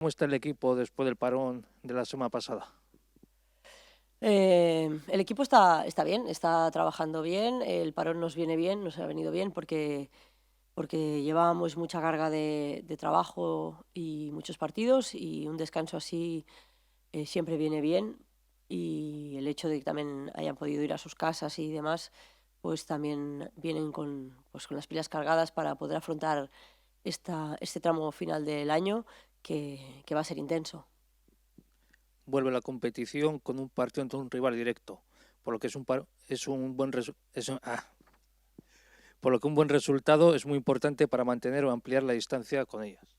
¿Cómo está el equipo después del parón de la semana pasada? El equipo está bien, está trabajando bien, el parón nos viene bien, nos ha venido bien porque llevábamos mucha carga de trabajo y muchos partidos, y un descanso así siempre viene bien, y el hecho de que también hayan podido ir a sus casas y demás, pues también vienen con las pilas cargadas para poder afrontar este tramo final del año que va a ser intenso. Vuelve la competición con un partido ante un rival directo, por lo que es un buen por lo que un buen resultado es muy importante para mantener o ampliar la distancia con ellas.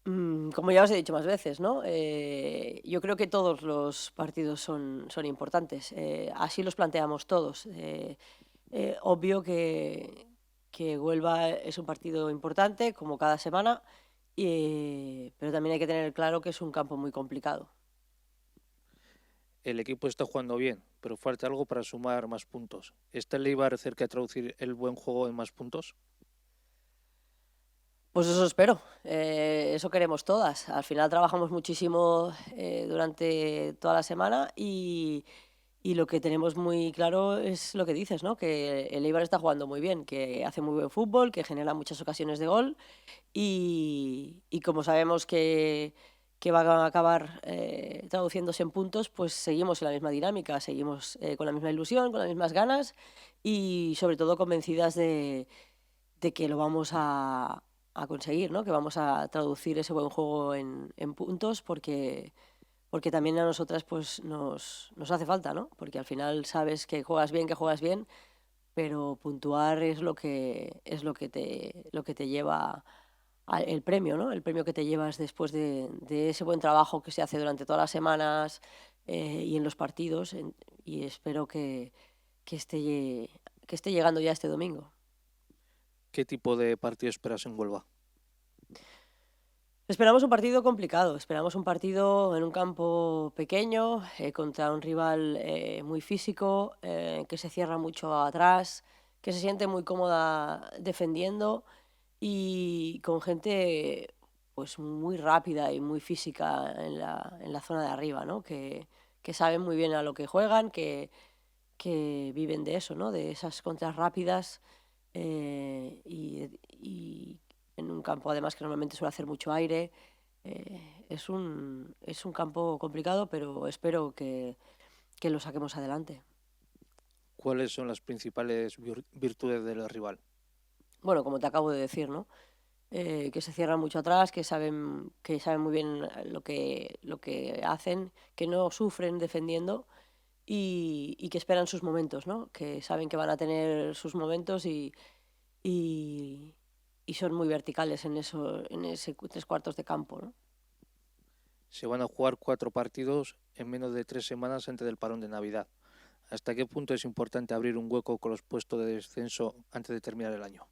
Como ya os he dicho más veces, ¿no? Yo creo que todos los partidos son importantes. Así los planteamos todos. Obvio que Huelva es un partido importante, como cada semana, pero también hay que tener claro que es un campo muy complicado. El equipo está jugando bien, pero falta algo para sumar más puntos. ¿Está el Eibar cerca de traducir el buen juego en más puntos? Pues eso espero, eso queremos todas. Al final trabajamos muchísimo durante toda la semana, y lo que tenemos muy claro es lo que dices, ¿no? Que el Eibar está jugando muy bien, que hace muy buen fútbol, que genera muchas ocasiones de gol, y como sabemos que va a acabar traduciéndose en puntos, pues seguimos en la misma dinámica, seguimos con la misma ilusión, con las mismas ganas, y sobre todo convencidas de que lo vamos a conseguir, ¿no? Que vamos a traducir ese buen juego en puntos, porque también a nosotras pues nos hace falta, ¿no? Porque al final sabes que juegas bien, pero puntuar es lo que te lleva el premio, ¿no? El premio que te llevas después de ese buen trabajo que se hace durante todas las semanas y en los partidos, y espero que esté, que esté llegando ya este domingo. ¿Qué tipo de partido esperas en Huelva? Esperamos un partido complicado, esperamos un partido en un campo pequeño, contra un rival muy físico, que se cierra mucho atrás, que se siente muy cómoda defendiendo, y con gente pues muy rápida y muy física en la zona de arriba, ¿no? Que saben muy bien a lo que juegan, que viven de eso, ¿no? De esas contras rápidas, y en un campo además que normalmente suele hacer mucho aire. Es un campo complicado, pero espero que lo saquemos adelante. ¿Cuáles son las principales virtudes del rival? Bueno, como te acabo de decir, ¿no? Que se cierran mucho atrás, que saben muy bien lo que hacen, que no sufren defendiendo, y que esperan sus momentos, ¿no? Que saben que van a tener sus momentos, y, y son muy verticales en ese tres cuartos de campo, ¿no? Se van a jugar 4 partidos en menos de 3 semanas antes del parón de Navidad. ¿Hasta qué punto es importante abrir un hueco con los puestos de descenso antes de terminar el año?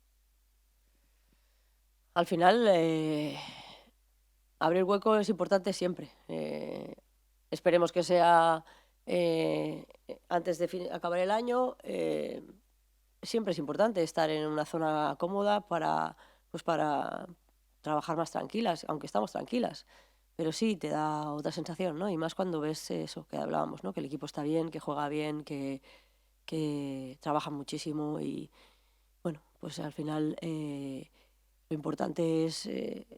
Al final, abrir hueco es importante siempre. Esperemos que sea antes de acabar el año. Siempre es importante estar en una zona cómoda pues para trabajar más tranquilas, aunque estamos tranquilas. Pero sí, te da otra sensación, ¿no? Y más cuando ves eso que hablábamos, ¿no? Que el equipo está bien, que juega bien, que trabaja muchísimo, y bueno, pues al final lo importante es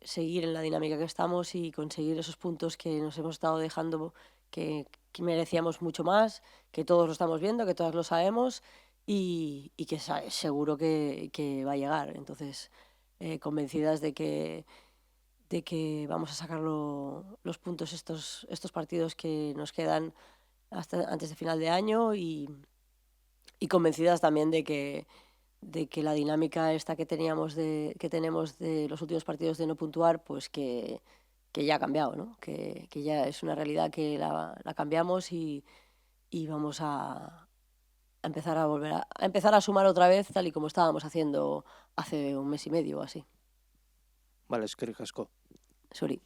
seguir en la dinámica que estamos y conseguir esos puntos que nos hemos estado dejando, que merecíamos mucho más, que todos lo estamos viendo, que todos lo sabemos, y que seguro que va a llegar. Entonces, convencidas de que vamos a sacar los puntos estos partidos que nos quedan hasta antes de final de año, y convencidas también de que la dinámica esta que tenemos de los últimos partidos de no puntuar, pues que ya ha cambiado, ¿no? Que ya es una realidad que la cambiamos, y vamos a empezar a sumar otra vez, tal y como estábamos haciendo hace un mes y medio o así. Vale, es que ricasco. Sorry.